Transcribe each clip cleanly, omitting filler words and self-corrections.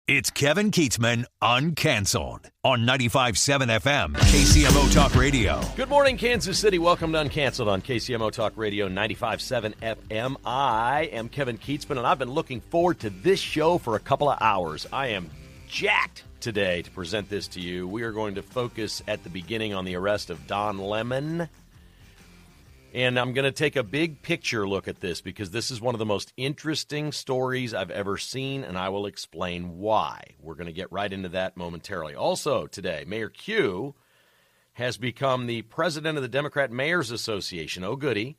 It's Kevin Kietzman, Uncanceled, on 95.7 FM, KCMO Talk Radio. Good morning, Kansas City. Welcome to Uncanceled on KCMO Talk Radio, 95.7 FM. I am Kevin Kietzman, and I've been looking forward to this show for a couple of hours. I am jacked today to present this to you. We are going to focus at the beginning on the arrest of Don Lemon. And I'm going to take a big picture look at this because this is one of the most interesting stories I've ever seen, and I will explain why. We're going to get right into that momentarily. Also today, Mayor Ku has become the president of the Democrat Mayors Association. Oh, goody.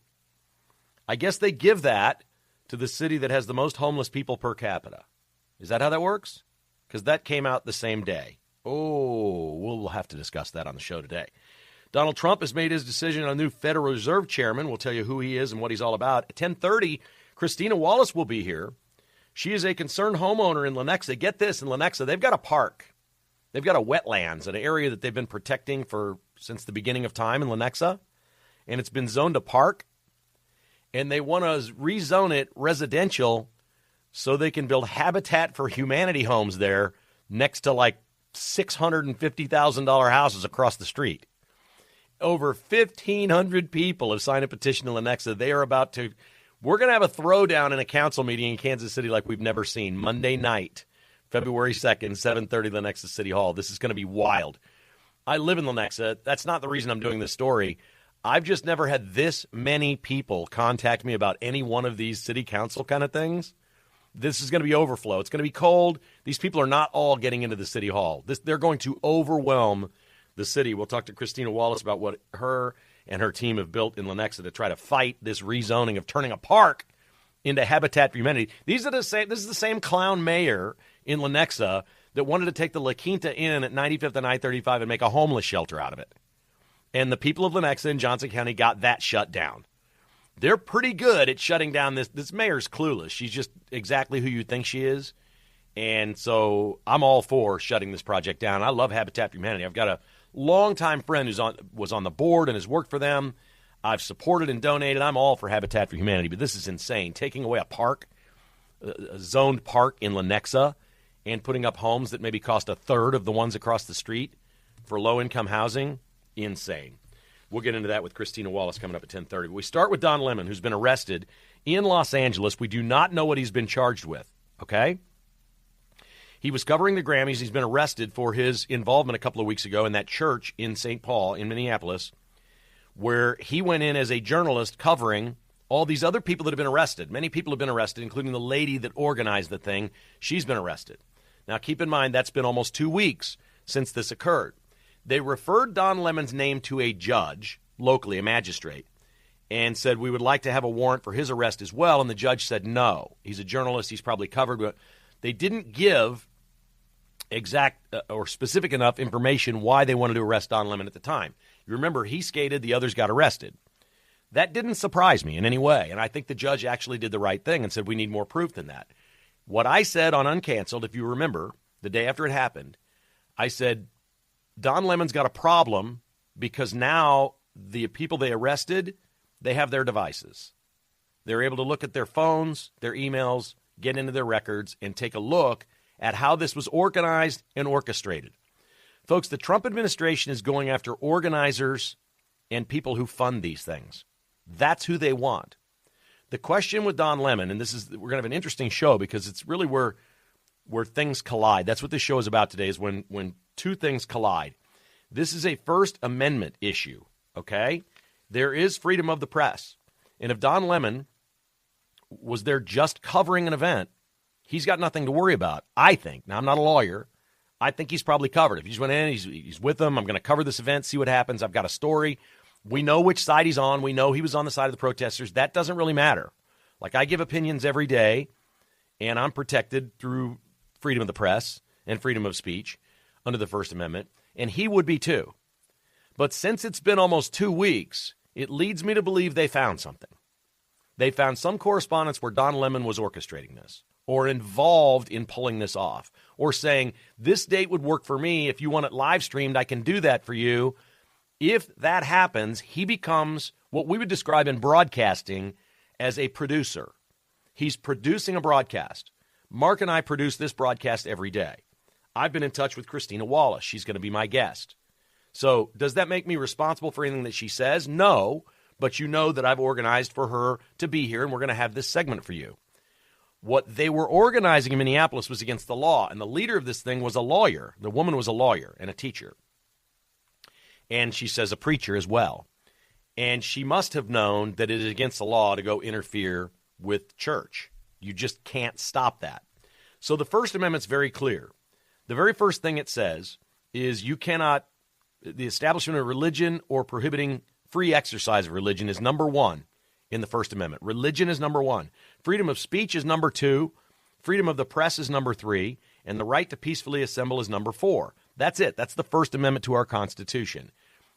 I guess they give that to the city that has the most homeless people per capita. Is that how that works? Because that came out the same day. Oh, we'll have to discuss that on the show today. Donald Trump has made his decision on a new Federal Reserve chairman. We'll tell you who he is and what he's all about. At 10:30, Christina Wallace will be here. She is a concerned homeowner in Lenexa. Get this, in Lenexa, they've got a park. They've got a wetlands, an area that they've been protecting since the beginning of time in Lenexa, and it's been zoned a park, and they want to rezone it residential so they can build Habitat for Humanity homes there next to like $650,000 houses across the street. Over 1,500 people have signed a petition to Lenexa. We're going to have a throwdown in a council meeting in Kansas City like we've never seen. Monday night, February 2nd, 7:30, Lenexa City Hall. This is going to be wild. I live in Lenexa. That's not the reason I'm doing this story. I've just never had this many people contact me about any one of these city council kind of things. This is going to be overflow. It's going to be cold. These people are not all getting into the city hall. They're going to overwhelm the city. We'll talk to Christina Wallace about what her and her team have built in Lenexa to try to fight this rezoning of turning a park into Habitat for Humanity. This is the same clown mayor in Lenexa that wanted to take the La Quinta Inn at 95th and I-35 and make a homeless shelter out of it. And the people of Lenexa and Johnson County got that shut down. They're pretty good at shutting down this mayor's clueless. She's just exactly who you think she is. And so I'm all for shutting this project down. I love Habitat for Humanity. I've got a longtime friend was on the board and has worked for them. I've supported and donated. I'm all for Habitat for Humanity, but this is insane. Taking away a park, a zoned park in Lenexa, and putting up homes that maybe cost a third of the ones across the street for low-income housing, insane. We'll get into that with Christina Wallace coming up at 10:30. We start with Don Lemon, who's been arrested in Los Angeles. We do not know what he's been charged with, okay? He was covering the Grammys. He's been arrested for his involvement a couple of weeks ago in that church in St. Paul in Minneapolis, where he went in as a journalist covering all these other people that have been arrested. Many people have been arrested, including the lady that organized the thing. She's been arrested. Now, keep in mind, that's been almost 2 weeks since this occurred. They referred Don Lemon's name to a judge, locally, a magistrate, and said, we would like to have a warrant for his arrest as well. And the judge said, no. He's a journalist. He's probably covered. But they didn't give exact or specific enough information why they wanted to arrest Don Lemon at the time. You remember, he skated, the others got arrested. That didn't surprise me in any way, and I think the judge actually did the right thing and said we need more proof than that. What I said on Uncanceled, if you remember, the day after it happened, I said Don Lemon's got a problem because now the people they arrested, they have their devices. They're able to look at their phones, their emails, get into their records, and take a look at how this was organized and orchestrated. Folks, the Trump administration is going after organizers and people who fund these things. That's who they want. The question with Don Lemon, and we're going to have an interesting show because it's really where things collide. That's what this show is about today, is when two things collide. This is a First Amendment issue, okay? There is freedom of the press. And if Don Lemon was there just covering an event, he's got nothing to worry about, I think. Now, I'm not a lawyer. I think he's probably covered. If he just went in, he's with them, I'm going to cover this event, see what happens. I've got a story. We know which side he's on. We know he was on the side of the protesters. That doesn't really matter. Like, I give opinions every day, and I'm protected through freedom of the press and freedom of speech under the First Amendment, and he would be too. But since it's been almost 2 weeks, it leads me to believe they found something. They found some correspondence where Don Lemon was orchestrating this or involved in pulling this off or saying, this date would work for me. If you want it live streamed, I can do that for you. If that happens, he becomes what we would describe in broadcasting as a producer. He's producing a broadcast. Mark and I produce this broadcast every day. I've been in touch with Christina Wallace. She's going to be my guest. So does that make me responsible for anything that she says? No, but you know that I've organized for her to be here, and we're going to have this segment for you. What they were organizing in Minneapolis was against the law, and the leader of this thing was a lawyer. The woman was a lawyer and a teacher. And she says a preacher as well. And she must have known that it is against the law to go interfere with church. You just can't stop that. So the First Amendment's very clear. The very first thing it says is you cannot, the establishment of religion or prohibiting free exercise of religion is number one in the First Amendment. Religion is number one. Freedom of speech is number two. Freedom of the press is number three. And the right to peacefully assemble is number four. That's it. That's the First Amendment to our Constitution.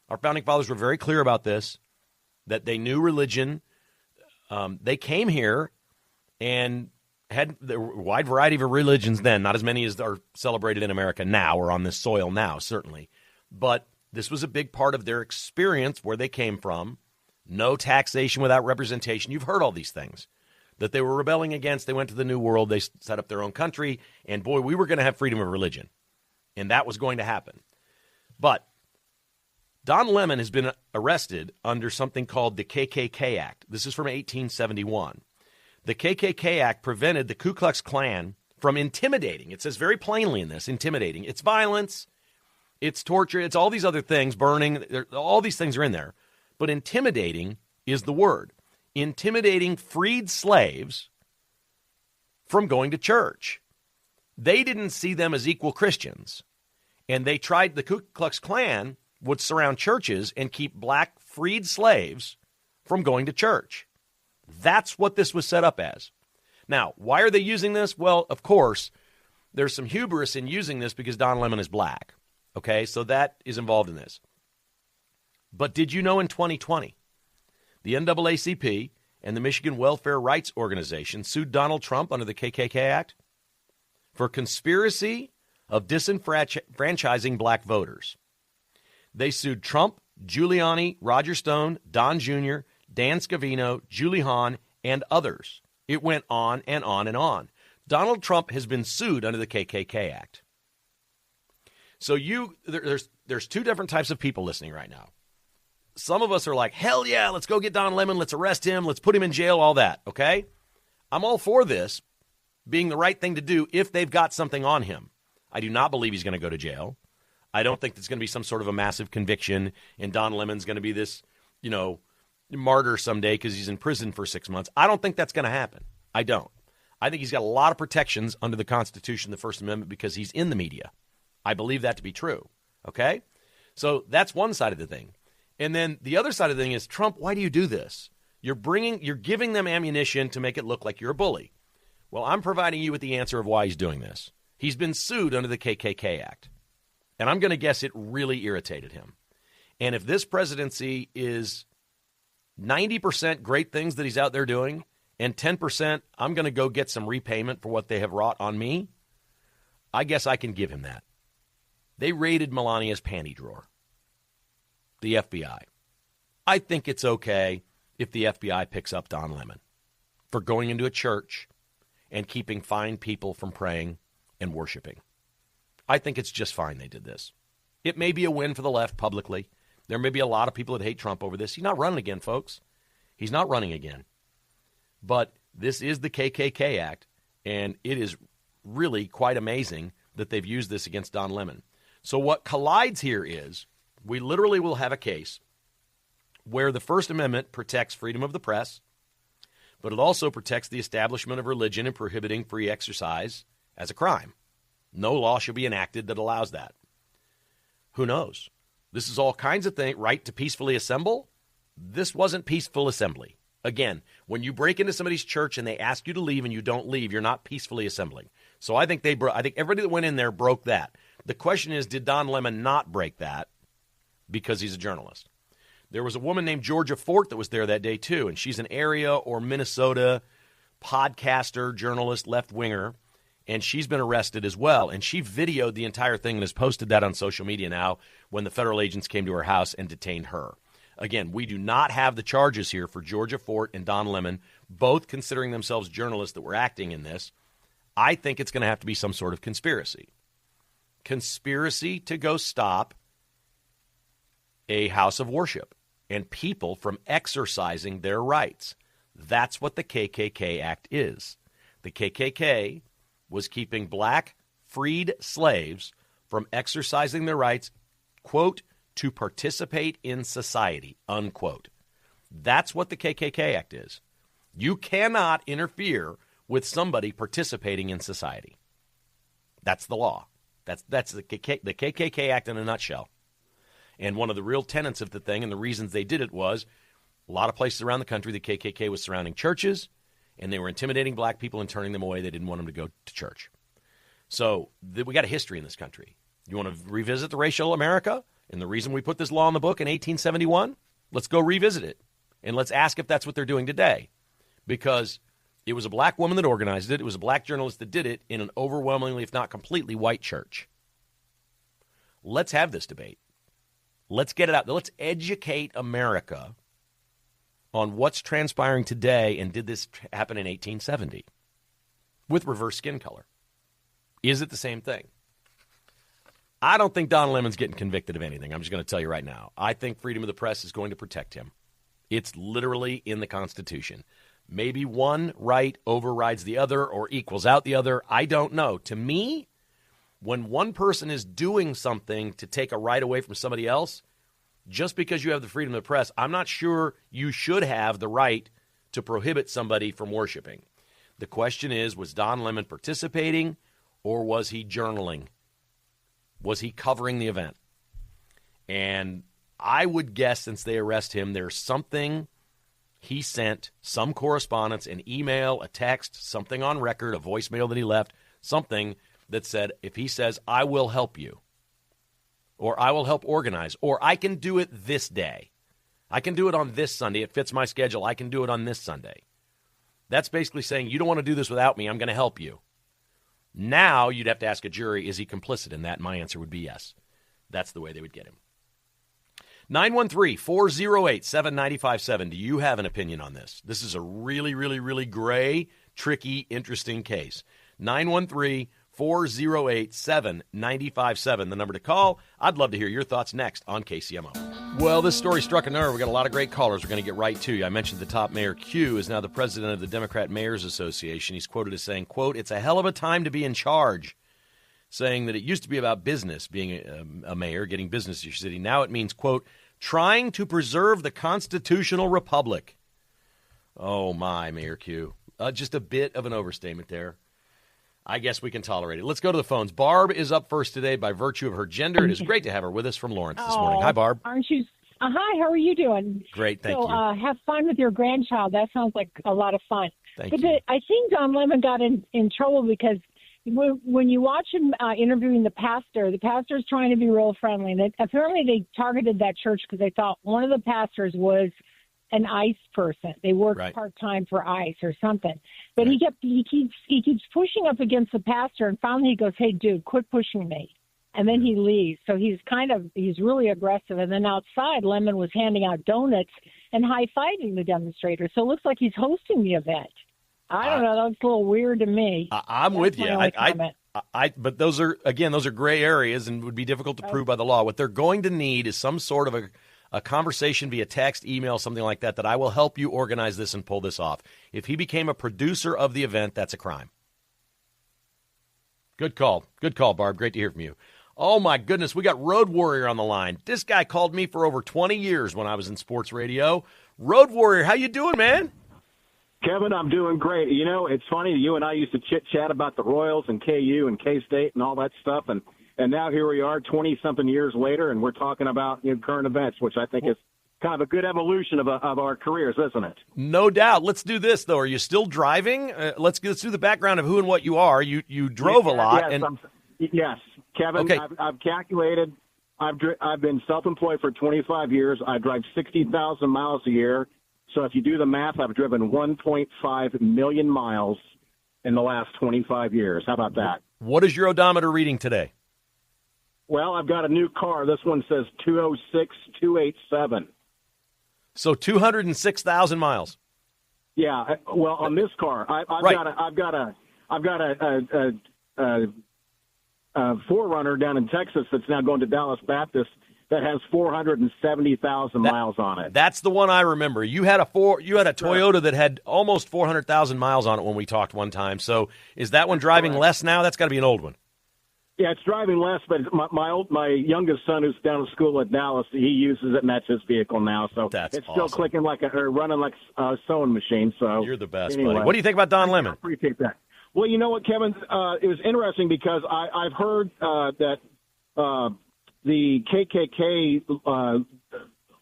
Our Founding Fathers were very clear about this, that they knew religion. They came here and had a wide variety of religions then, not as many as are celebrated in America now or on this soil now, certainly. But this was a big part of their experience where they came from. No taxation without representation. You've heard all these things that they were rebelling against. They went to the New World. They set up their own country. And boy, we were going to have freedom of religion. And that was going to happen. But Don Lemon has been arrested under something called the KKK Act. This is from 1871. The KKK Act prevented the Ku Klux Klan from intimidating. It says very plainly in this, intimidating. It's violence, it's torture, it's all these other things, burning, all these things are in there. But intimidating is the word. Intimidating freed slaves from going to church. They didn't see them as equal Christians. And they tried, the Ku Klux Klan would surround churches and keep black freed slaves from going to church. That's what this was set up as. Now, why are they using this? Well, of course, there's some hubris in using this because Don Lemon is black. Okay, so that is involved in this. But did you know in 2020, the NAACP and the Michigan Welfare Rights Organization sued Donald Trump under the KKK Act for conspiracy of disenfranchising black voters? They sued Trump, Giuliani, Roger Stone, Don Jr., Dan Scavino, Julie Hahn, and others. It went on and on and on. Donald Trump has been sued under the KKK Act. So there's two different types of people listening right now. Some of us are like, hell yeah, let's go get Don Lemon, let's arrest him, let's put him in jail, all that, okay? I'm all for this being the right thing to do if they've got something on him. I do not believe he's going to go to jail. I don't think there's going to be some sort of a massive conviction and Don Lemon's going to be this, martyr someday because he's in prison for 6 months. I don't think that's going to happen. I don't. I think he's got a lot of protections under the Constitution, the First Amendment, because he's in the media. I believe that to be true, okay? So that's one side of the thing. And then the other side of the thing is, Trump, why do you do this? You're giving them ammunition to make it look like you're a bully. Well, I'm providing you with the answer of why he's doing this. He's been sued under the KKK Act. And I'm going to guess it really irritated him. And if this presidency is 90% great things that he's out there doing, and 10% I'm going to go get some repayment for what they have wrought on me, I guess I can give him that. They raided Melania's panty drawer, the FBI. I think it's okay if the FBI picks up Don Lemon for going into a church and keeping fine people from praying and worshiping. I think it's just fine they did this. It may be a win for the left publicly. There may be a lot of people that hate Trump over this. He's not running again, folks. He's not running again. But this is the KKK Act, and it is really quite amazing that they've used this against Don Lemon. So what collides here is we literally will have a case where the First Amendment protects freedom of the press, but it also protects the establishment of religion and prohibiting free exercise as a crime. No law shall be enacted that allows that. Who knows? This is all kinds of things. Right to peacefully assemble? This wasn't peaceful assembly. Again, when you break into somebody's church and they ask you to leave and you don't leave, you're not peacefully assembling. So I think everybody that went in there broke that. The question is, did Don Lemon not break that because he's a journalist? There was a woman named Georgia Fort that was there that day too, and she's an area or Minnesota podcaster, journalist, left-winger, and she's been arrested as well. And she videoed the entire thing and has posted that on social media now when the federal agents came to her house and detained her. Again, we do not have the charges here for Georgia Fort and Don Lemon, both considering themselves journalists that were acting in this. I think it's going to have to be some sort of conspiracy. Conspiracy to go stop a house of worship and people from exercising their rights. That's what the KKK Act is. The KKK was keeping black freed slaves from exercising their rights, quote, to participate in society, unquote. That's what the KKK Act is. You cannot interfere with somebody participating in society. That's the law. That's the KKK Act in a nutshell. And one of the real tenets of the thing and the reasons they did it was a lot of places around the country, the KKK was surrounding churches, and they were intimidating black people and turning them away. They didn't want them to go to church. So we got a history in this country. You want to revisit the racial America and the reason we put this law in the book in 1871? Let's go revisit it, and let's ask if that's what they're doing today. Because it was a black woman that organized it. It was a black journalist that did it in an overwhelmingly, if not completely, white church. Let's have this debate. Let's get it out. Let's educate America on what's transpiring today, and did this happen in 1870 with reverse skin color? Is it the same thing? I don't think Don Lemon's getting convicted of anything. I'm just going to tell you right now. I think freedom of the press is going to protect him. It's literally in the Constitution. Maybe one right overrides the other or equals out the other. I don't know. To me, when one person is doing something to take a right away from somebody else, just because you have the freedom of the press, I'm not sure you should have the right to prohibit somebody from worshiping. The question is, was Don Lemon participating or was he journaling? Was he covering the event? And I would guess, since they arrest him, there's something he sent, some correspondence, an email, a text, something on record, a voicemail that he left, something that said, if he says, I will help you, or I will help organize, or I can do it this day. I can do it on this Sunday. It fits my schedule. I can do it on this Sunday. That's basically saying, you don't want to do this without me. I'm going to help you. Now you'd have to ask a jury, is he complicit in that? And my answer would be yes. That's the way they would get him. 913-408-7957. Do you have an opinion on this? This is a really, really, really gray, tricky, interesting case. 913-408-7957, the number to call. I'd love to hear your thoughts next on KCMO. Well, this story struck a nerve. We got a lot of great callers. We're going to get right to you. I mentioned the top mayor, Q, is now the president of the Democrat Mayors Association. He's quoted as saying, quote, it's a hell of a time to be in charge, saying that it used to be about business, being a mayor, getting business to your city. Now it means, quote, trying to preserve the constitutional republic. Oh, my, Mayor Q. Just a bit of an overstatement there. I guess we can tolerate it. Let's go to the phones. Barb is up first today by virtue of her gender. It is great to have her with us from Lawrence this morning. Hi, Barb. Aren't you? Hi, how are you doing? Great, thank you. Have fun with your grandchild. That sounds like a lot of fun. Thank you. I think Don Lemon got in trouble because when you watch him interviewing the pastor's trying to be real friendly. And apparently they targeted that church because they thought one of the pastors was an ICE person. They worked part-time for ICE or something. But he keeps pushing up against the pastor, and finally he goes, hey, dude, quit pushing me. And then he leaves. So he's really aggressive. And then outside, Lemon was handing out donuts and high-fiving the demonstrators. So it looks like he's hosting the event. I don't know. That looks a little weird to me. I'm with you. But those are gray areas and would be difficult to prove by the law. What they're going to need is some sort of a conversation via text, email, something like that I will help you organize this and pull this off. If he became a producer of the event, that's a crime. Good call. Good call, Barb. Great to hear from you. Oh, my goodness. We got Road Warrior on the line. This guy called me for over 20 years when I was in sports radio. Road Warrior, how you doing, man? Kevin, I'm doing great. You know, it's funny. You and I used to chit-chat about the Royals and KU and K-State and all that stuff, and now here we are 20-something years later, and we're talking about current events, which I think is kind of a good evolution of our careers, isn't it? No doubt. Let's do this, though. Are you still driving? Let's do the background of who and what you are. You drove a lot. Yes, Kevin, okay. I've calculated. I've been self-employed for 25 years. I drive 60,000 miles a year. So if you do the math, I've driven 1.5 million miles in the last 25 years. How about that? What is your odometer reading today? Well, I've got a new car. This one says 206,287. So 206,000 miles. Yeah. Well, on this car, I've got I've got a Forerunner down in Texas that's now going to Dallas Baptist that has 470,000 miles on it. That's the one I remember. You had a Toyota that had almost 400,000 miles on it when we talked one time. So is that one driving less now? That's got to be an old one. Yeah, it's driving less, but my youngest son, who's down at school at Dallas, he uses it, and that's his vehicle now. So that's it's awesome. Still clicking running like a sewing machine. So you're the best, anyway, buddy. What do you think about Don Lemon? I appreciate that. Well, you know what, Kevin? It was interesting because I've heard that the KKK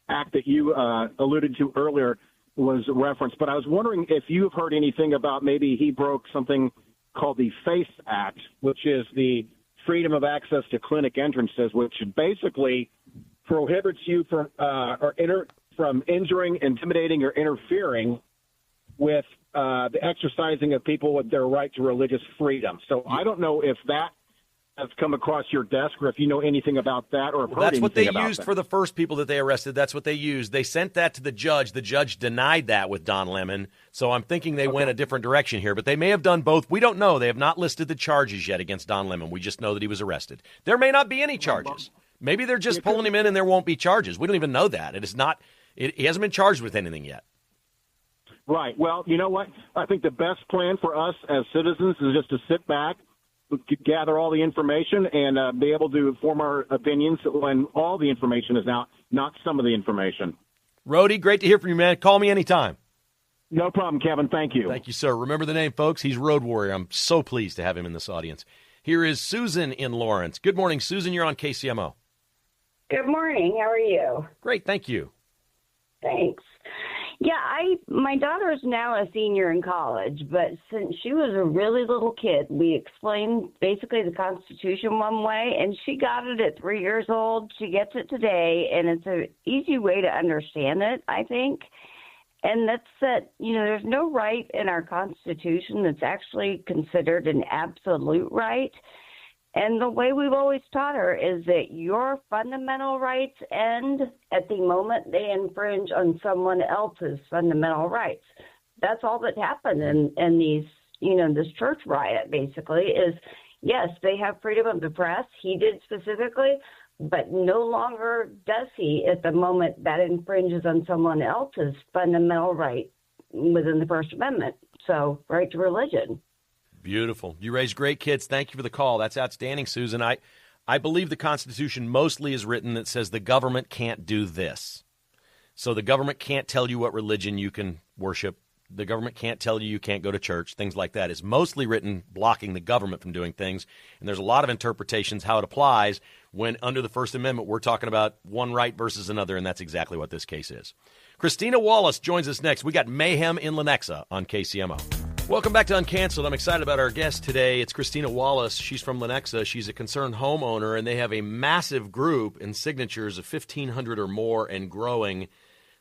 act that you alluded to earlier was referenced, but I was wondering if you've heard anything about maybe he broke something called the FACE Act, which is the Freedom of Access to Clinic Entrances, which basically prohibits you from injuring, intimidating, or interfering with the exercising of people with their right to religious freedom. So I don't know if that has come across your desk or if you know anything about that or heard that's what they used that. For the first people that they arrested. That's what they used. They sent that to the judge. The judge denied that with Don Lemon. So I'm thinking they went a different direction here, but they may have done both. We don't know. They have not listed the charges yet against Don Lemon. We just know that he was arrested. There may not be any charges. Maybe they're just pulling him in and there won't be charges. We don't even know that. He hasn't been charged with anything yet. Right. Well, you know what? I think the best plan for us as citizens is just to sit back, gather all the information, and be able to form our opinions when all the information is out, not some of the information. Rhodey, great to hear from you, man. Call me anytime. No problem, Kevin. Thank you. Thank you, sir. Remember the name, folks. He's Road Warrior. I'm so pleased to have him in this audience. Here is Susan in Lawrence. Good morning, Susan. You're on KCMO. Good morning. How are you? Great. Thank you. Thanks. Yeah, my daughter is now a senior in college, but since she was a really little kid, we explained basically the Constitution one way, and she got it at 3 years old. She gets it today, and it's an easy way to understand it, I think. And that's that, there's no right in our Constitution that's actually considered an absolute right. And the way we've always taught her is that your fundamental rights end at the moment they infringe on someone else's fundamental rights. That's all that happened in these, this church riot basically is, yes, they have freedom of the press. He did specifically, but no longer does he at the moment that infringes on someone else's fundamental right within the First Amendment. So right to religion. Beautiful. You raised great kids. Thank you for the call. That's outstanding, Susan. I believe the Constitution mostly is written that says the government can't do this. So the government can't tell you what religion you can worship. The government can't tell you can't go to church. Things like that is mostly written blocking the government from doing things. And there's a lot of interpretations how it applies when under the First Amendment we're talking about one right versus another, and that's exactly what this case is. Christina Wallace joins us next. We got mayhem in Lenexa on KCMO. Welcome back to Uncanceled. I'm excited about our guest today. It's Christina Wallace. She's from Lenexa. She's a concerned homeowner, and they have a massive group in signatures of 1,500 or more and growing.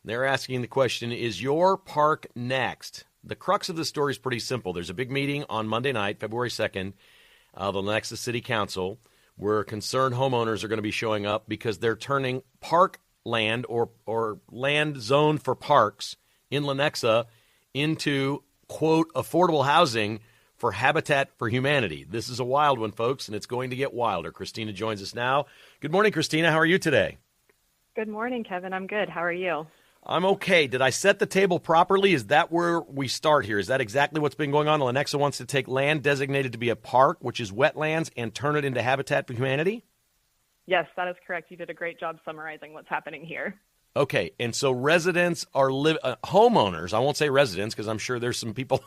They're asking the question, is your park next? The crux of the story is pretty simple. There's a big meeting on Monday night, February 2nd, the Lenexa City Council, where concerned homeowners are going to be showing up because they're turning park land or land zoned for parks in Lenexa into quote, affordable housing for Habitat for Humanity. This is a wild one, folks, and it's going to get wilder. Christina joins us now. Good morning, Christina. How are you today? Good morning, Kevin. I'm good. How are you? I'm okay. Did I set the table properly? Is that where we start here? Is that exactly what's been going on? Lenexa wants to take land designated to be a park, which is wetlands, and turn it into Habitat for Humanity? Yes, that is correct. You did a great job summarizing what's happening here. Okay, and so residents are homeowners. I won't say residents because I'm sure there's some people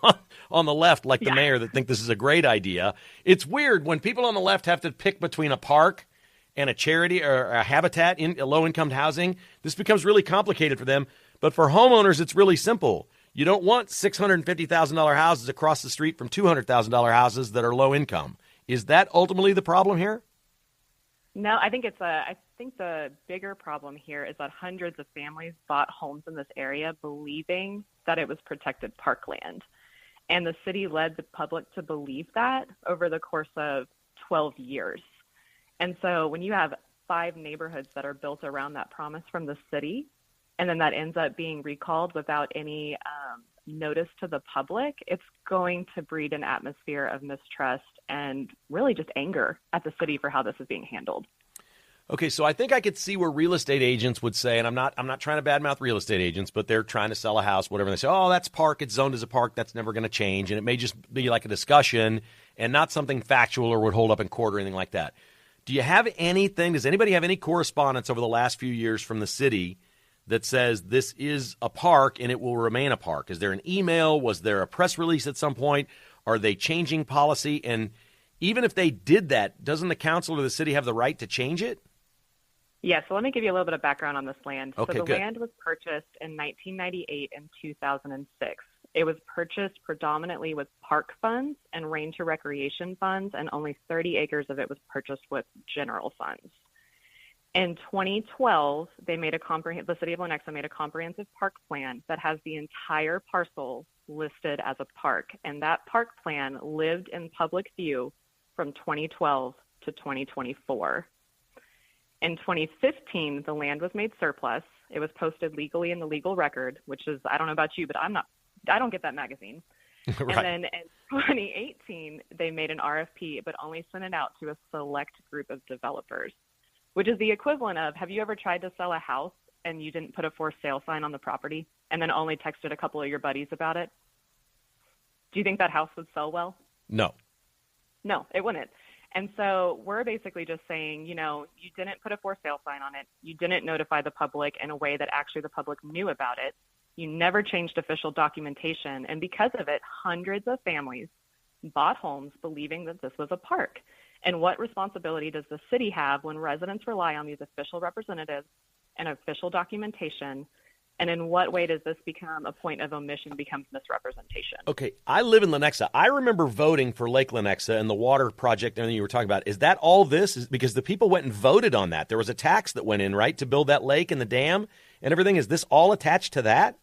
on the left, like the mayor, that think this is a great idea. It's weird when people on the left have to pick between a park and a charity or a habitat in low-income housing. This becomes really complicated for them. But for homeowners, it's really simple. You don't want $650,000 houses across the street from $200,000 houses that are low income. Is that ultimately the problem here? No, I think the bigger problem here is that hundreds of families bought homes in this area believing that it was protected parkland. And the city led the public to believe that over the course of 12 years. And so when you have 5 neighborhoods that are built around that promise from the city, and then that ends up being recalled without any notice to the public, it's going to breed an atmosphere of mistrust and really just anger at the city for how this is being handled. Okay, so I think I could see where real estate agents would say, and I'm not trying to badmouth real estate agents, but they're trying to sell a house, whatever. And they say, oh, that's park. It's zoned as a park. That's never going to change. And it may just be like a discussion and not something factual or would hold up in court or anything like that. Do you have anything, does anybody have any correspondence over the last few years from the city that says this is a park and it will remain a park? Is there an email? Was there a press release at some point? Are they changing policy? And even if they did that, doesn't the council or the city have the right to change it? Yeah, so let me give you a little bit of background on this land. Okay, so the good. land was purchased in 1998 and 2006. It was purchased predominantly with park funds and range to recreation funds, and only 30 acres of it was purchased with general funds. In 2012, the city of Lenexa made a comprehensive park plan that has the entire parcel listed as a park, and that park plan lived in public view from 2012 to 2024. In 2015, the land was made surplus. It was posted legally in the legal record, which is, I don't know about you, but I don't get that magazine. Right. And then in 2018, they made an RFP, but only sent it out to a select group of developers, which is the equivalent of, have you ever tried to sell a house and you didn't put a for sale sign on the property and then only texted a couple of your buddies about it? Do you think that house would sell well? No. No, it wouldn't. And so we're basically just saying, you didn't put a for sale sign on it. You didn't notify the public in a way that actually the public knew about it. You never changed official documentation. And because of it, hundreds of families bought homes believing that this was a park. And what responsibility does the city have when residents rely on these official representatives and official documentation? And in what way does this become a point of omission, becomes misrepresentation? Okay, I live in Lenexa. I remember voting for Lake Lenexa and the water project and everything you were talking about. Is that all this? Because the people went and voted on that. There was a tax that went in, right, to build that lake and the dam and everything. Is this all attached to that?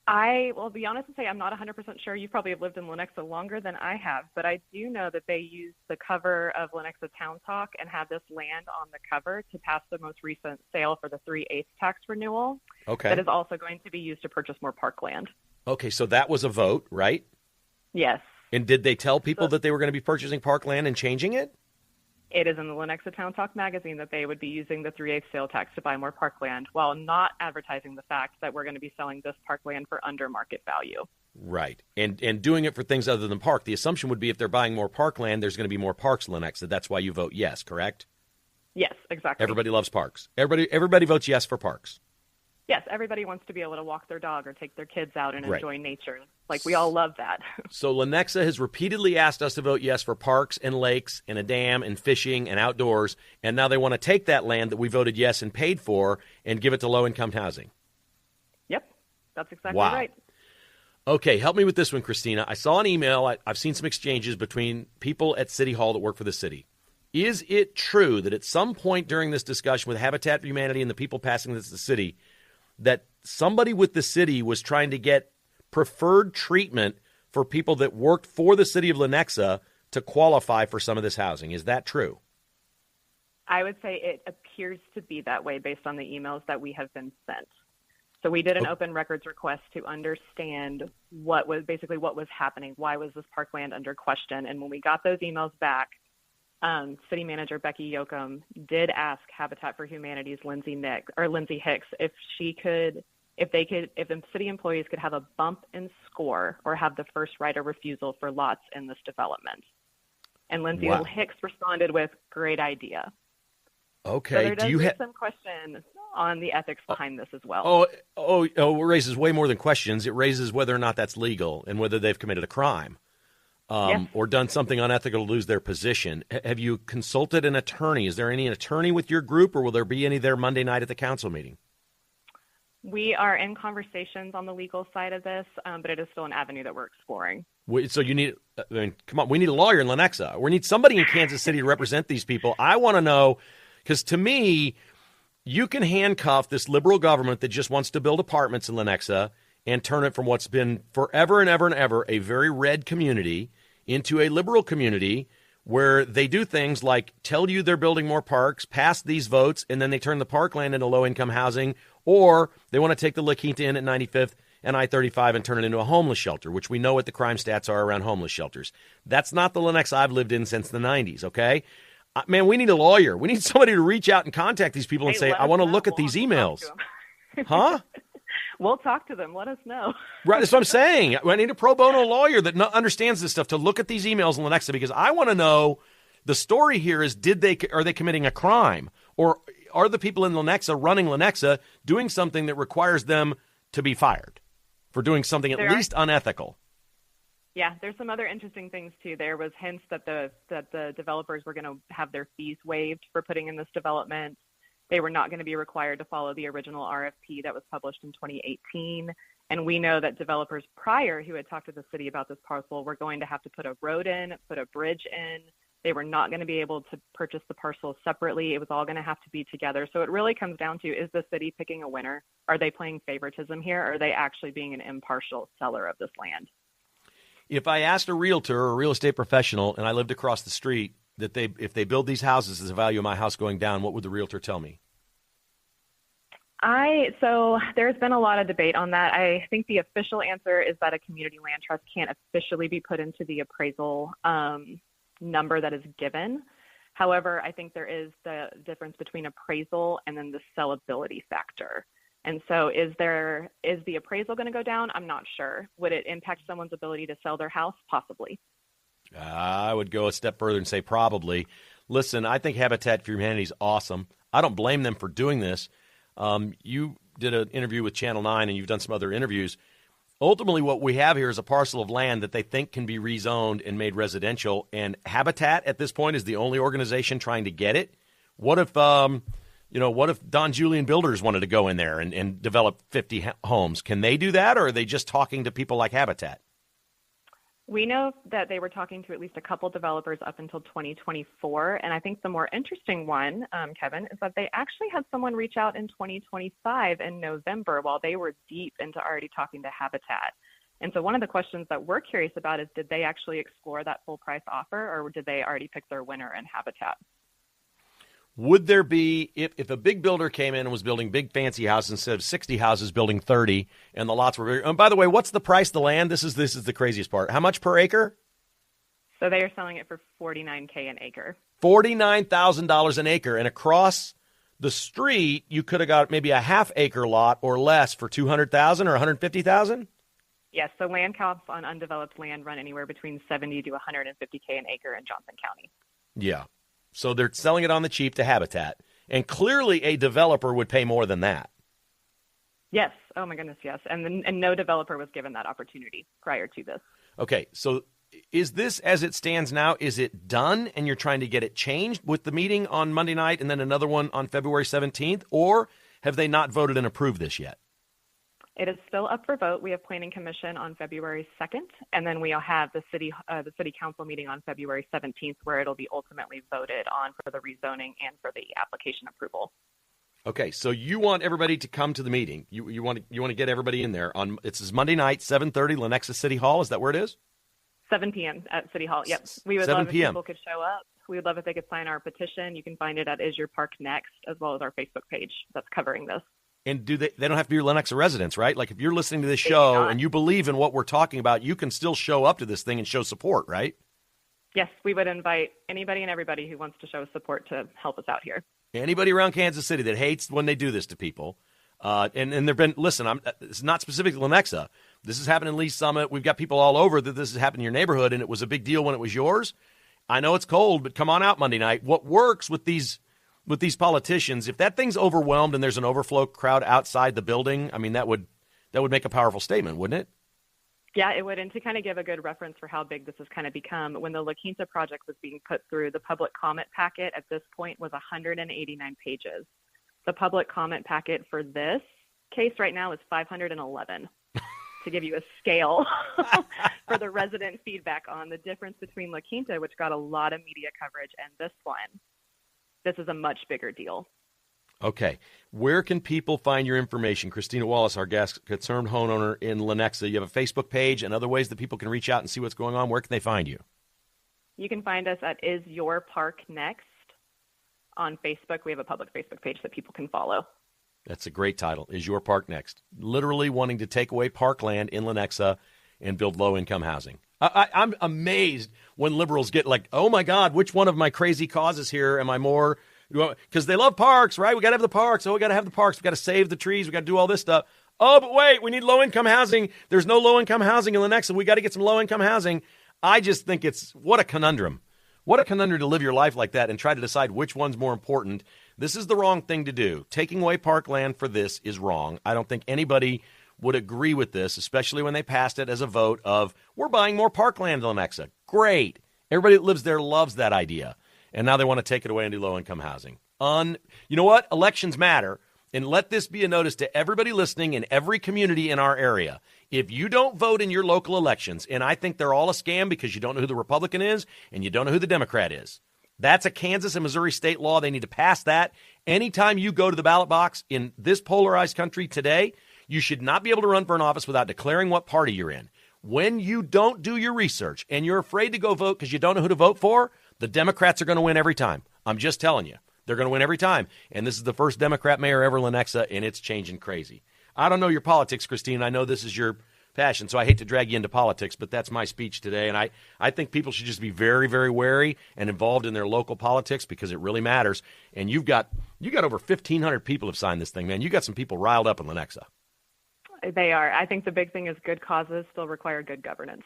I will be honest and say I'm not 100% sure. You probably have lived in Lenexa longer than I have, but I do know that they used the cover of Lenexa Town Talk and had this land on the cover to pass the most recent sale for the 3/8 tax renewal. Okay. That is also going to be used to purchase more parkland. Okay, so that was a vote, right? Yes. And did they tell people that they were going to be purchasing parkland and changing it? It is in the Lenexa Town Talk magazine that they would be using the 3/8 sale tax to buy more parkland while not advertising the fact that we're going to be selling this parkland for under market value. Right. And doing it for things other than park. The assumption would be if they're buying more parkland, there's going to be more parks in Lenexa. That's why you vote yes, correct? Yes, exactly. Everybody loves parks. Everybody votes yes for parks. Yes, everybody wants to be able to walk their dog or take their kids out and Right. enjoy nature. Like, we all love that. So Lenexa has repeatedly asked us to vote yes for parks and lakes and a dam and fishing and outdoors, and now they want to take that land that we voted yes and paid for and give it to low-income housing. Yep, that's exactly Wow. right. Okay, help me with this one, Christina. I saw an email. I've seen some exchanges between people at City Hall that work for the city. Is it true that at some point during this discussion with Habitat for Humanity and the people passing this to the city, that somebody with the city was trying to get preferred treatment for people that worked for the city of Lenexa to qualify for some of this housing? Is that true? I would say it appears to be that way based on the emails that we have been sent. So we did an open records request to understand what was happening. Why was this parkland under question? And when we got those emails back, City Manager Becky Yoakum did ask Habitat for Humanity's Lindsay Hicks if the city employees could have a bump in score or have the first right of refusal for lots in this development. And Lindsay Wow. Hicks responded with, "Great idea." Okay. So there does Do you be have some question on the ethics behind this as well. it raises way more than questions. It raises whether or not that's legal and whether they've committed a crime. Yes. Or done something unethical to lose their position. Have you consulted an attorney? Is there any attorney with your group, or will there be any there Monday night at the council meeting? We are in conversations on the legal side of this, but it is still an avenue that we're exploring. So you need, come on, we need a lawyer in Lenexa. We need somebody in Kansas City to represent these people. I want to know, because to me, you can handcuff this liberal government that just wants to build apartments in Lenexa and turn it from what's been forever and ever and ever a very red community into a liberal community where they do things like tell you they're building more parks, pass these votes, and then they turn the parkland into low-income housing, or they want to take the La Quinta Inn at 95th and I-35 and turn it into a homeless shelter, which we know what the crime stats are around homeless shelters. That's not the Lenexa I've lived in since the 90s, okay? Man, we need a lawyer. We need somebody to reach out and contact these people and say, I want to look at these emails. Huh? We'll talk to them. Let us know. Right, that's what I'm saying. I need a pro bono lawyer that understands this stuff to look at these emails in Lenexa, because I want to know the story here is, are they committing a crime? Or are the people in Lenexa running Lenexa doing something that requires them to be fired for doing something at least unethical? Yeah, there's some other interesting things, too. There was hints that the developers were going to have their fees waived for putting in this development. They were not going to be required to follow the original RFP that was published in 2018. And we know that developers prior who had talked to the city about this parcel were going to have to put a road in, put a bridge in. They were not going to be able to purchase the parcel separately. It was all going to have to be together. So it really comes down to, is the city picking a winner? Are they playing favoritism here? Or are they actually being an impartial seller of this land? If I asked a realtor or a real estate professional, and I lived across the street, that if they build these houses, is the value of my house going down, what would the realtor tell me? So there's been a lot of debate on that. I think the official answer is that a community land trust can't officially be put into the appraisal number that is given. However, I think there is the difference between appraisal and then the sellability factor. And so is the appraisal going to go down? I'm not sure. Would it impact someone's ability to sell their house? Possibly. I would go a step further and say probably. Listen, I think Habitat for Humanity is awesome. I don't blame them for doing this. You did an interview with Channel 9, and you've done some other interviews. Ultimately, what we have here is a parcel of land that they think can be rezoned and made residential, and Habitat at this point is the only organization trying to get it. What if, what if Don Julian Builders wanted to go in there and develop 50 homes? Can they do that, or are they just talking to people like Habitat? We know that they were talking to at least a couple developers up until 2024. And I think the more interesting one, Kevin, is that they actually had someone reach out in 2025 in November while they were deep into already talking to Habitat. And so one of the questions that we're curious about is, did they actually explore that full price offer, or did they already pick their winner in Habitat? Would there be, if a big builder came in and was building big fancy houses instead of 60 houses, building 30, and the lots were bigger? And by the way, what's the price of the land? This is the craziest part. How much per acre? So they are selling it for $49,000 an acre. $49,000 an acre. And across the street, you could have got maybe a half acre lot or less for $200,000 or $150,000? Yes, so land comps on undeveloped land run anywhere between $70,000 to $150,000 an acre in Johnson County. Yeah. So they're selling it on the cheap to Habitat. And clearly a developer would pay more than that. Yes. Oh, my goodness, yes. And no developer was given that opportunity prior to this. Okay. So is this, as it stands now, is it done and you're trying to get it changed with the meeting on Monday night and then another one on February 17th? Or have they not voted and approved this yet? It is still up for vote. We have Planning Commission on February 2nd, and then we'll have the city council meeting on February 17th, where it'll be ultimately voted on for the rezoning and for the application approval. Okay, so you want everybody to come to the meeting. You want to get everybody in there on. It's Monday night, 7:30, Lenexa City Hall. Is that where it is? 7 p.m. at City Hall. Yep. We would love if people could show up. We would love if they could sign our petition. You can find it at Is Your Park Next, as well as our Facebook page that's covering this. And do they don't have to be Lenexa residents, right? Like if you're listening to this show and you believe in what we're talking about, you can still show up to this thing and show support, right? Yes, we would invite anybody and everybody who wants to show support to help us out here. Anybody around Kansas City that hates when they do this to people. And there've been, listen, it's not specific to Lenexa. This has happened in Lee Summit. We've got people all over that this has happened in your neighborhood, and it was a big deal when it was yours. I know it's cold, but come on out Monday night. What works with these politicians, if that thing's overwhelmed and there's an overflow crowd outside the building, I mean, that would make a powerful statement, wouldn't it? Yeah, it would. And to kind of give a good reference for how big this has kind of become, when the La Quinta project was being put through, the public comment packet at this point was 189 pages. The public comment packet for this case right now is 511. To give you a scale for the resident feedback on the difference between La Quinta, which got a lot of media coverage, and this one. This is a much bigger deal. Okay. Where can people find your information? Christina Wallace, our guest, concerned homeowner in Lenexa. You have a Facebook page and other ways that people can reach out and see what's going on. Where can they find you? You can find us at Is Your Park Next on Facebook. We have a public Facebook page that people can follow. That's a great title. Is your park next? Literally wanting to take away parkland in Lenexa and build low-income housing. I'm amazed when liberals get like, oh, my God, which one of my crazy causes here am I more? Because they love parks, right? We got to have the parks. Oh, we got to have the parks. We got to save the trees. We got to do all this stuff. Oh, but wait, we need low-income housing. There's no low-income housing in Lenexa. We got to get some low-income housing. I just think what a conundrum. What a conundrum to live your life like that and try to decide which one's more important. This is the wrong thing to do. Taking away parkland for this is wrong. I don't think anybody would agree with this, especially when they passed it as a vote of, we're buying more parkland in Lenexa. Great. Everybody that lives there loves that idea. And now they want to take it away and do low-income housing. You know what? Elections matter. And let this be a notice to everybody listening in every community in our area. If you don't vote in your local elections, and I think they're all a scam because you don't know who the Republican is and you don't know who the Democrat is. That's a Kansas and Missouri state law. They need to pass that. Anytime you go to the ballot box in this polarized country today, you should not be able to run for an office without declaring what party you're in. When you don't do your research and you're afraid to go vote because you don't know who to vote for, the Democrats are going to win every time. I'm just telling you. They're going to win every time. And this is the first Democrat mayor ever, Lenexa, and it's changing crazy. I don't know your politics, Christine. I know this is your passion, so I hate to drag you into politics, but that's my speech today. And I think people should just be very, very wary and involved in their local politics because it really matters. And you got over 1,500 people have signed this thing, man. You got some people riled up in Lenexa. They are. I think the big thing is good causes still require good governance.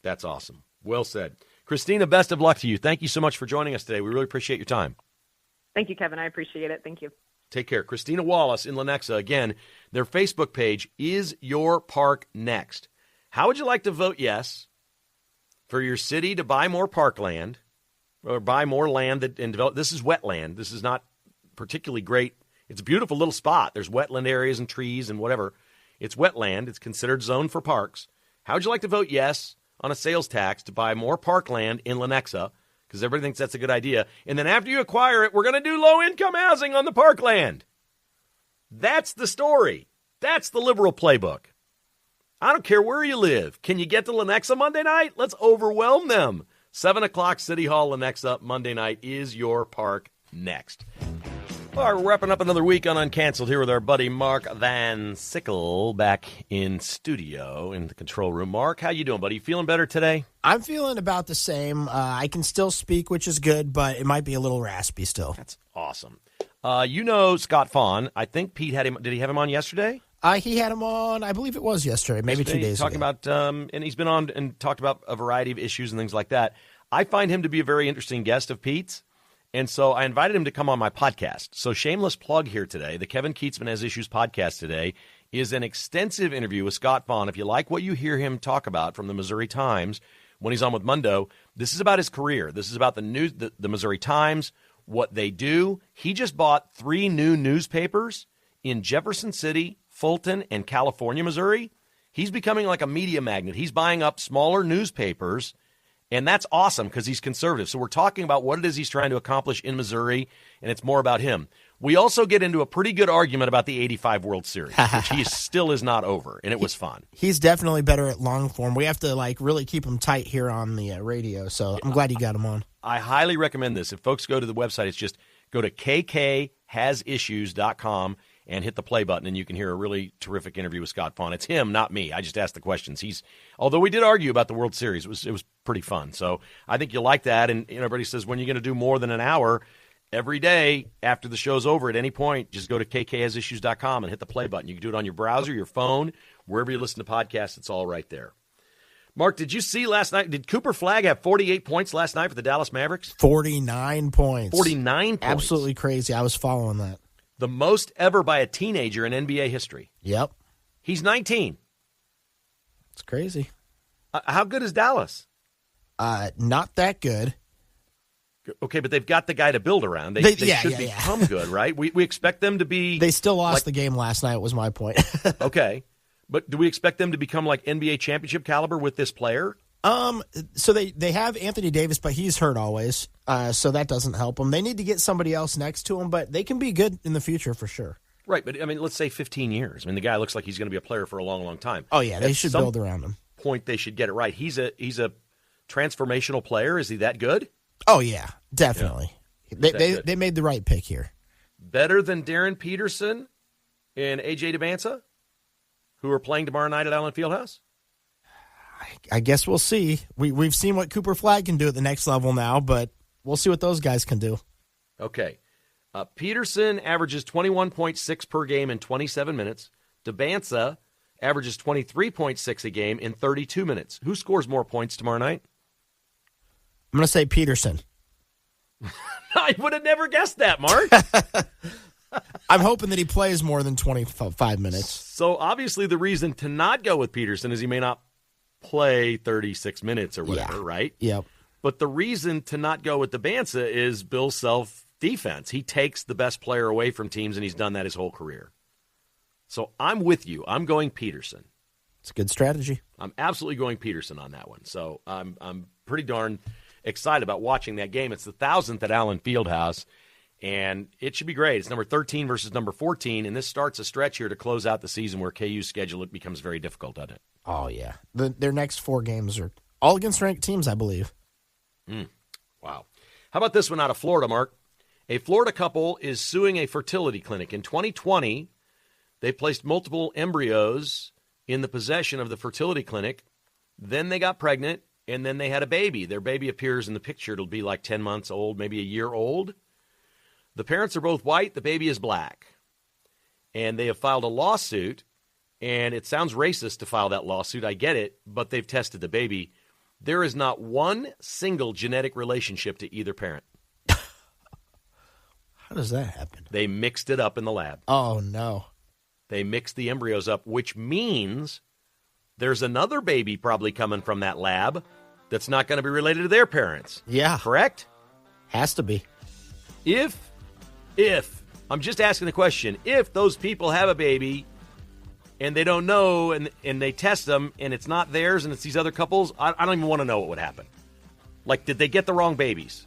That's awesome. Well said. Christina, best of luck to you. Thank you so much for joining us today. We really appreciate your time. Thank you, Kevin. I appreciate it. Thank you. Take care. Christina Wallace in Lenexa. Again, their Facebook page, Is Your Park Next? How would you like to vote yes for your city to buy more parkland or buy more land and develop? This is wetland. This is not particularly great. It's a beautiful little spot. There's wetland areas and trees and whatever. It's wetland. It's considered zoned for parks. How would you like to vote yes on a sales tax to buy more parkland in Lenexa? Because everybody thinks that's a good idea. And then after you acquire it, we're going to do low-income housing on the parkland. That's the story. That's the liberal playbook. I don't care where you live. Can you get to Lenexa Monday night? Let's overwhelm them. 7 o'clock, City Hall, Lenexa, Monday night. Is your park next? All right, we're wrapping up another week on Uncanceled here with our buddy Mark Van Sickle back in studio in the control room. Mark, how you doing, buddy? You feeling better today? I'm feeling about the same. I can still speak, which is good, but it might be a little raspy still. That's awesome. You know Scott Fawn. I think Pete had him. Did he have him on yesterday? He had him on, I believe it was yesterday, maybe 2 days ago. Talking about, and he's been on and talked about a variety of issues and things like that. I find him to be a very interesting guest of Pete's. And so I invited him to come on my podcast. So shameless plug here today. The Kevin Kietzman Has Issues podcast today is an extensive interview with Scott Fawn. If you like what you hear him talk about from the Missouri Times when he's on with Mundo, this is about his career. This is about the news, the Missouri Times, what they do. He just bought 3 new newspapers in Jefferson City, Fulton, and California, Missouri. He's becoming like a media magnet. He's buying up smaller newspapers. And that's awesome because he's conservative. So we're talking about what it is he's trying to accomplish in Missouri, and it's more about him. We also get into a pretty good argument about the 85 World Series, which he still is not over, and it was fun. He's definitely better at long form. We have to really keep him tight here on the radio, so I'm glad you got him on. I highly recommend this. If folks go to the website, it's just go to kkhasissues.com and hit the play button, and you can hear a really terrific interview with Scott Fawn. It's him, not me. I just asked the questions. Although we did argue about the World Series, it was pretty fun. So I think you'll like that. And everybody says, when you're going to do more than an hour every day after the show's over at any point, just go to kkhasissues.com and hit the play button. You can do it on your browser, your phone, wherever you listen to podcasts. It's all right there. Mark, did you see last night? Did Cooper Flagg have 48 points last night for the Dallas Mavericks? 49 points. 49 points. Absolutely crazy. I was following that. The most ever by a teenager in NBA history. Yep. He's 19. It's crazy. How good is Dallas? Not that good. Okay, but they've got the guy to build around. They should become good, right? We expect them to be... They still lost the game last night, was my point. Okay. But do we expect them to become like NBA championship caliber with this player? So they have Anthony Davis, but he's hurt always, so that doesn't help them. They need to get somebody else next to him, but they can be good in the future for sure. Right, but I mean, let's say 15 years. I mean, the guy looks like he's going to be a player for a long, long time. Oh yeah, they should build around him. Point they should get it right. He's a transformational player. Is he that good? Oh yeah, definitely. Yeah. They made the right pick here. Better than Darren Peterson and A.J. DeBanza, who are playing tomorrow night at Allen Fieldhouse? I guess we'll see. We've seen what Cooper Flagg can do at the next level now, but we'll see what those guys can do. Okay. Peterson averages 21.6 per game in 27 minutes. DeBanza averages 23.6 a game in 32 minutes. Who scores more points tomorrow night? I'm going to say Peterson. I would have never guessed that, Mark. I'm hoping that he plays more than 25 minutes. So obviously the reason to not go with Peterson is he may not play 36 minutes or whatever, right? Yep. But the reason to not go with DeBanza is Bill's self-defense. He takes the best player away from teams, and he's done that his whole career. So I'm with you. I'm going Peterson. It's a good strategy. I'm absolutely going Peterson on that one. So I'm pretty darn excited about watching that game. It's the 1,000th at Allen Fieldhouse, and it should be great. It's number 13 versus number 14, and this starts a stretch here to close out the season where KU's schedule it becomes very difficult, doesn't it? Oh, yeah. Their next 4 games are all against ranked teams, I believe. Wow. How about this one out of Florida, Mark? A Florida couple is suing a fertility clinic. In 2020, they placed multiple embryos in the possession of the fertility clinic. Then they got pregnant, and then they had a baby. Their baby appears in the picture. It'll be like 10 months old, maybe a year old. The parents are both white. The baby is black. And they have filed a lawsuit, and it sounds racist to file that lawsuit. I get it, but they've tested the baby. There is not one single genetic relationship to either parent. How does that happen? They mixed it up in the lab. Oh, no. They mixed the embryos up, which means there's another baby probably coming from that lab that's not going to be related to their parents. Yeah. Correct? Has to be. If, I'm just asking the question, if those people have a baby and they don't know and they test them and it's not theirs and it's these other couples, I don't even want to know what would happen. Like, did they get the wrong babies?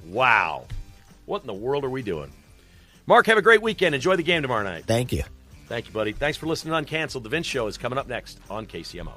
Wow. What in the world are we doing? Mark, have a great weekend. Enjoy the game tomorrow night. Thank you. Thank you, buddy. Thanks for listening to Uncanceled. The Vince Show is coming up next on KCMO.